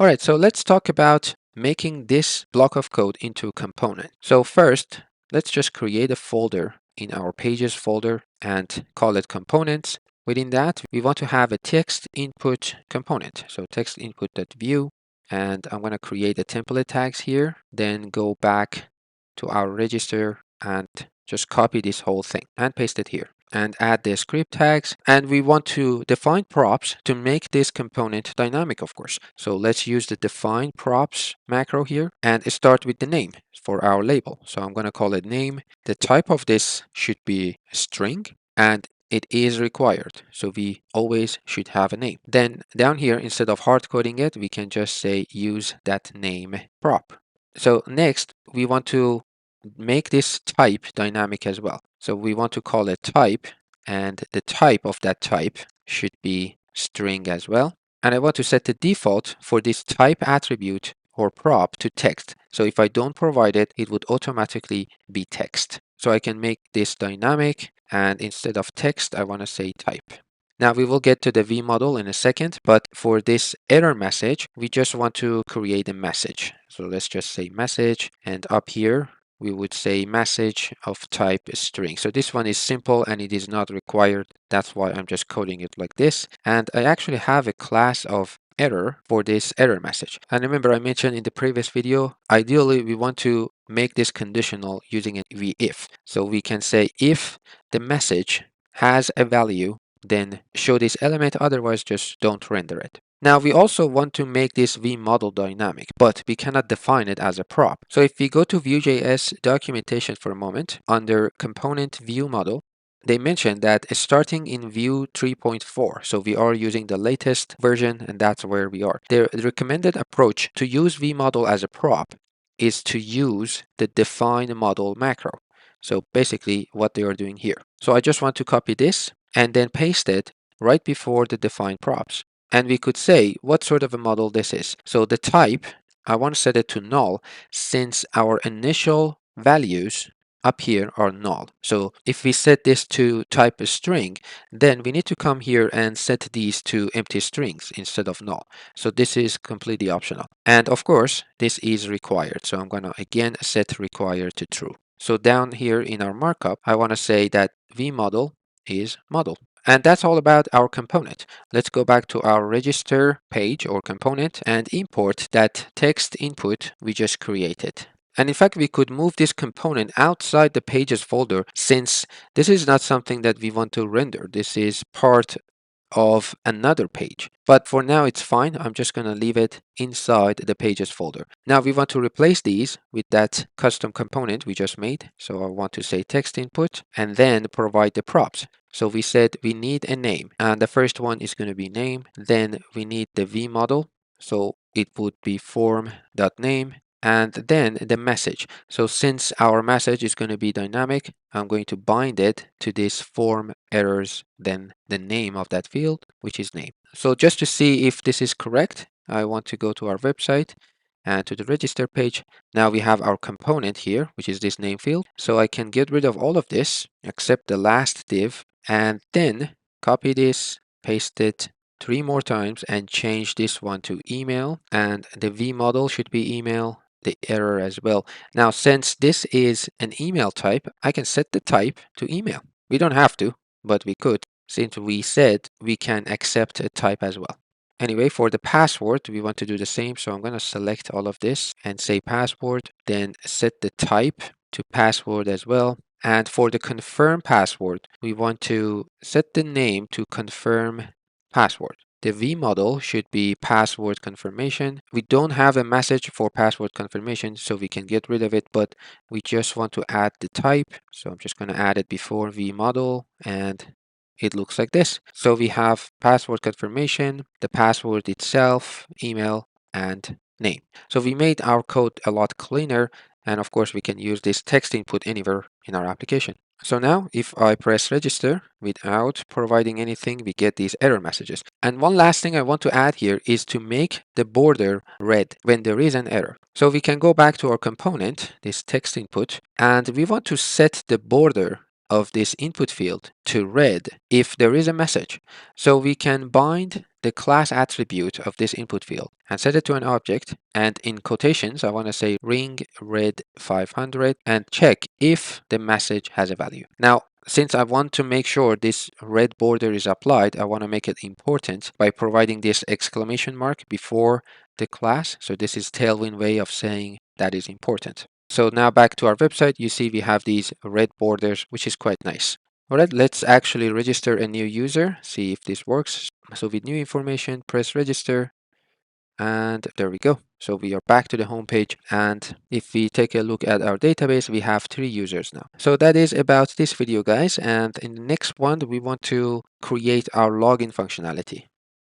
All right, so let's talk about making this block of code into a component. So first, let's just create a folder in our pages folder and call it components. Within that, we want to have a text input component. So text input.view, and I'm going to create the template tags here, then go back to our register and just copy this whole thing and paste it here and add the script tags. And we want to define props to make this component dynamic, of course. So let's use the define props macro here and start with the name for our label. So I'm going to call it name. The type of this should be a string and it is required. So we always should have a name. Then down here, instead of hard coding it, we can just say use that name prop. So next, we want to make this type dynamic as well. So we want to call it type, and the type of that type should be string as well. And I want to set the default for this type attribute or prop to text. So if I don't provide it, it would automatically be text. So I can make this dynamic, and instead of text, I want to say type. Now we will get to the V model in a second, but for this error message, we just want to create a message. So let's just say message, and up here, we would say message of type string. So this one is simple and it is not required. That's why I'm just coding it like this. And I actually have a class of error for this error message. And remember, I mentioned in the previous video, ideally we want to make this conditional using an if. So we can say if the message has a value, then show this element, otherwise just don't render it. Now we also want to make this vModel dynamic, but we cannot define it as a prop. So if we go to Vue.js documentation for a moment, under component vModel, they mentioned that starting in Vue 3.4, so we are using the latest version and that's where we are. The recommended approach to use vModel as a prop is to use the define model macro. So basically what they are doing here. So I just want to copy this and then paste it right before the define props. And we could say what sort of a model this is. So the type, I want to set it to null since our initial values up here are null. So if we set this to type a string, then we need to come here and set these to empty strings instead of null. So this is completely optional. And of course, this is required. So I'm going to again set required to true. So down here in our markup, I want to say that vModel is model. And that's all about our component. Let's go back to our register page or component and import that text input we just created. And in fact, we could move this component outside the pages folder since this is not something that we want to render. This is part of another page. But for now, it's fine. I'm just going to leave it inside the pages folder. Now we want to replace these with that custom component we just made. So I want to say text input and then provide the props. So we said we need a name, and the first one is going to be name. Then we need the v model. So it would be form.name. And then the message. So since our message is going to be dynamic, I'm going to bind it to this form errors, then the name of that field, which is name. So just to see if this is correct, I want to go to our website and to the register page. Now we have our component here, which is this name field. So I can get rid of all of this except the last div and then copy this, paste it 3 more times and change this one to email, and the v model should be email, the error as well. Now, since this is an email type, I can set the type to email. We don't have to, but we could, since we said we can accept a type as well. Anyway, for the password, we want to do the same. So I'm going to select all of this and say password, then set the type to password as well. And for the confirm password, we want to set the name to confirm password. The V model should be password confirmation. We don't have a message for password confirmation, so we can get rid of it, but we just want to add the type. So I'm just going to add it before V model, and it looks like this. So we have password confirmation, the password itself, email, and name. So we made our code a lot cleaner, and of course we can use this text input anywhere in our application. So now if I press register without providing anything, we get these error messages. And one last thing I want to add here is to make the border red when there is an error. So we can go back to our component, this text input, and we want to set the border of this input field to red if there is a message. So we can bind the class attribute of this input field and set it to an object, and in quotations I want to say ring red 500 and check if the message has a value. Now since I want to make sure this red border is applied, I want to make it important by providing this exclamation mark before the class. So this is Tailwind way of saying that is important. So now back to our website, you see we have these red borders, which is quite nice. All right, let's actually register a new user, see if this works. So with new information, press register, and there we go. So we are back to the home page, and if we take a look at our database, we have 3 users now. So that is about this video, guys, and in the next one we want to create our login functionality.